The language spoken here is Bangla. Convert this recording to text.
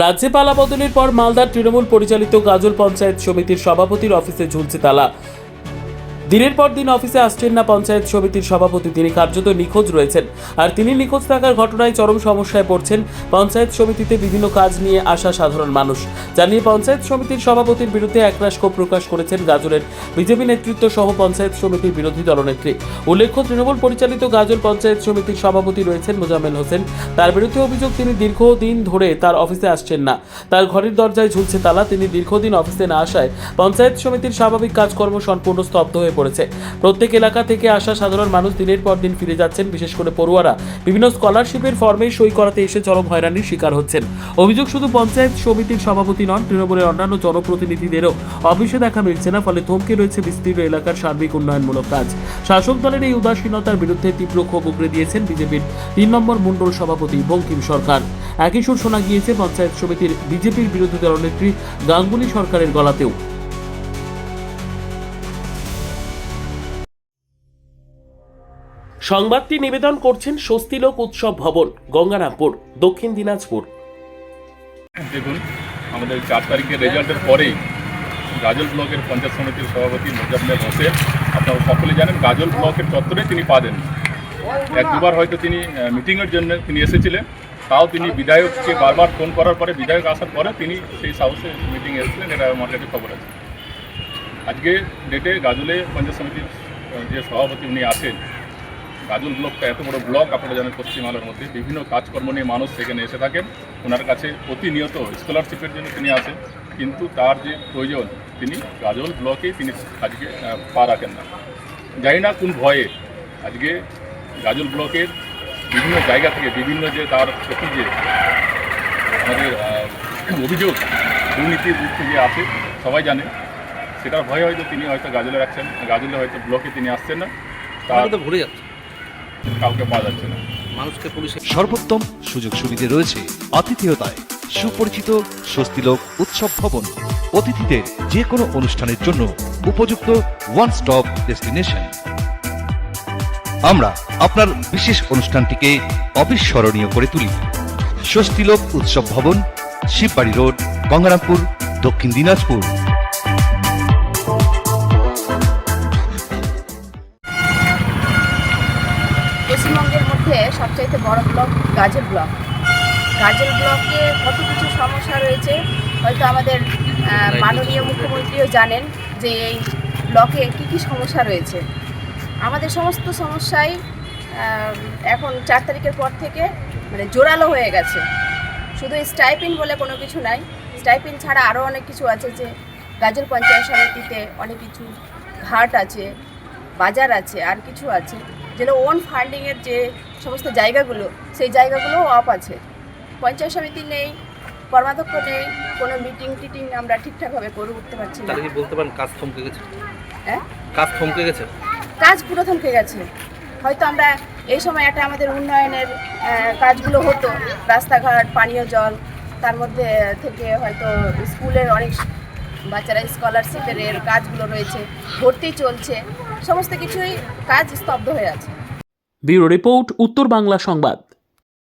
রাজ্যে পালা বদলের পর মালদার তৃণমূল পরিচালিত গাজল পঞ্চায়েত সমিতির সভাপতির অফিসে ঝুলছে তালা। দিনের পর দিন অফিসে আসছেন না পঞ্চায়েত সমিতির সভাপতি। তিনি কার্যত নিখোঁজ রয়েছেন। আর তিনি নিখোঁজ থাকার ঘটনায় চরম সমস্যায় পড়ছেন পঞ্চায়েত সমিতিতে বিভিন্ন কাজ নিয়ে আসা সাধারণ মানুষ। জানিয়ে পঞ্চায়েত সমিতির সভাপতির বিরুদ্ধে একরাশ ক্ষোভ প্রকাশ করেছেন গাজলের বিজেপি নেতৃত্ব সহ পঞ্চায়েত সমিতির বিরোধী দলনেত্রী। উল্লেখ্য, তৃণমূল পরিচালিত গাজল পঞ্চায়েত সমিতির সভাপতি রয়েছেন মোজাম্মেল হোসেন। তার বিরুদ্ধে অভিযোগ, তিনি দীর্ঘদিন ধরে তার অফিসে আসছেন না। তার ঘরের দরজায় ঝুলছে তালা। তিনি দীর্ঘদিন অফিসে না আসায় পঞ্চায়েত সমিতির স্বাভাবিক কাজকর্ম সম্পূর্ণ স্তব্ধ হয়ে পড়েছে। প্রত্যেক এলাকা থেকে আসা সাধারণ মানুষ দিনের পর দিন ফিরে যাচ্ছেন। বিশেষ করে পড়ুয়ারা বিভিন্ন স্কলারশিপের ফর্মে সই করাতে এসে চরম হয়রানির শিকার হচ্ছেন। অভিযোগ, শুধু পঞ্চায়েত সমিতির সভাপতি নন, তৃণমূলের অন্যান্য জনপ্রতিনিধিদেরও অফিসে দেখা মিলছে না। ফলে থমকে রয়েছে বিস্তীর্ণ এলাকার সার্বিক উন্নয়নমূলক কাজ। শাসক দলের এই উদাসীনতার বিরুদ্ধে তীব্র ক্ষোভ উগরে দিয়েছেন বিজেপির 3 নম্বর মণ্ডল সভাপতি বঙ্কিম সরকার। একই সুর শোনা গিয়েছে পঞ্চায়েত সমিতির বিজেপির বিরোধী দলনেত্রী গাঙ্গুলি সরকারের গলাতেও। সংবাদটি নিবেদন করছেন স্বস্তিলোক উৎসব ভবন, গঙ্গারামপুর, দক্ষিণ দিনাজপুর। দেখুন, আমাদের 4 তারিখের রেজাল্টের পরেই গাজল ব্লকের পঞ্চায়েত সমিতির সভাপতি মোজাম্মেল হোসেন, আপনারা সকলে জানেন, গাজল ব্লকের চত্বরে তিনি পা দেন। 1-2বার হয়তো তিনি মিটিংয়ের জন্য তিনি এসেছিলেন, তাও তিনি বিধায়ককে বারবার ফোন করার পরে, বিধায়ক আসার পরে তিনি সেই হাউসে মিটিংয়ে এসেছিলেন। এটা আমার কাছে খবর আছে। আজকে ডেটে গাজলে পঞ্চায়েত সমিতির যে সভাপতি উনি আছেন, গাজল ব্লকটা এত বড় ব্লক, আপনারা জানেন পশ্চিমবাংলার মধ্যে বিভিন্ন কাজকর্ম নিয়ে মানুষ সেখানে এসে থাকেন। ওনার কাছে প্রতিনিয়ত স্কলারশিপের জন্য তিনি আসেন, কিন্তু তার যে প্রয়োজন তিনি গাজল ব্লকেই তিনি আজকে পা রাখেন না। জানি না কোন ভয়ে আজকে গাজল ব্লকের বিভিন্ন জায়গা থেকে বিভিন্ন যে তার প্রতি যে আমাদের অভিযোগ দুর্নীতির দিক থেকে আছে, সবাই জানে, সেটার ভয়ে হয়তো তিনি হয়তো গাজলে রাখছেন, গাজলে হয়তো ব্লকে তিনি আসছেন না, তার তো ভুলে যাচ্ছে, কাউকে পাওয়া যাচ্ছে না। মানুষকে পুলিশের সর্বোত্তম সুযোগ সুবিধে রয়েছে আতিথেয়তায়। সুপরিচিত স্বস্তিলোক উৎসব ভবন অতিথিদের যে কোনো অনুষ্ঠানের জন্য উপযুক্ত ওয়ান স্টপ ডেস্টিনেশন। আমরা আপনার বিশেষ অনুষ্ঠানটিকে অবিস্মরণীয় করে তুলি। স্বস্তিলোক উৎসব ভবন, শিববাড়ি রোড, গঙ্গারামপুর, দক্ষিণ দিনাজপুর। পশ্চিমবঙ্গের মধ্যে সবচাইতে বড় ব্লক গাজল ব্লক। গাজল ব্লকে কত কিছু সমস্যা রয়েছে, হয়তো আমাদের মাননীয় মুখ্যমন্ত্রীও জানেন যে এই ব্লকে কী কী সমস্যা রয়েছে। আমাদের সমস্ত সমস্যাই এখন 4 তারিখের পর থেকে জোরালো হয়ে গেছে। শুধু স্টাইপিন বলে কোনো কিছু নাই, স্টাইপিন ছাড়া আরও অনেক কিছু আছে। যে গাজল পঞ্চায়েত সমিতিতে অনেক কিছু ঘাট আছে, বাজার আছে, আর কিছু আছে যেগুলো ওন ফান্ডিংয়ের যে সমস্ত জায়গাগুলো, সেই জায়গাগুলোও অফ আছে। পঞ্চায়েত সমিতি নেই, কর্মাধ্যক্ষ নেই, কোনো মিটিং টিটিং আমরা ঠিকঠাকভাবে করে উঠতে পারছি না। তাহলে কি বলতে পারেন কাজ থমকে গেছে? হ্যাঁ, কাজ থমকে গেছে, কাজ পুরো থমকে গেছে। হয়তো আমরা এই সময় একটা আমাদের উন্নয়নের কাজগুলো হতো, রাস্তাঘাট, পানীয় জল, তার মধ্যে থেকে হয়তো স্কুলের অনেক বাচ্চারা স্কলারশিপের এর কাজগুলো রয়েছে, ভর্তি চলছে, সমস্ত কিছুই কাজ স্তব্ধ হয়ে আছে। ব্যুরো রিপোর্ট, উত্তর বাংলা সংবাদ।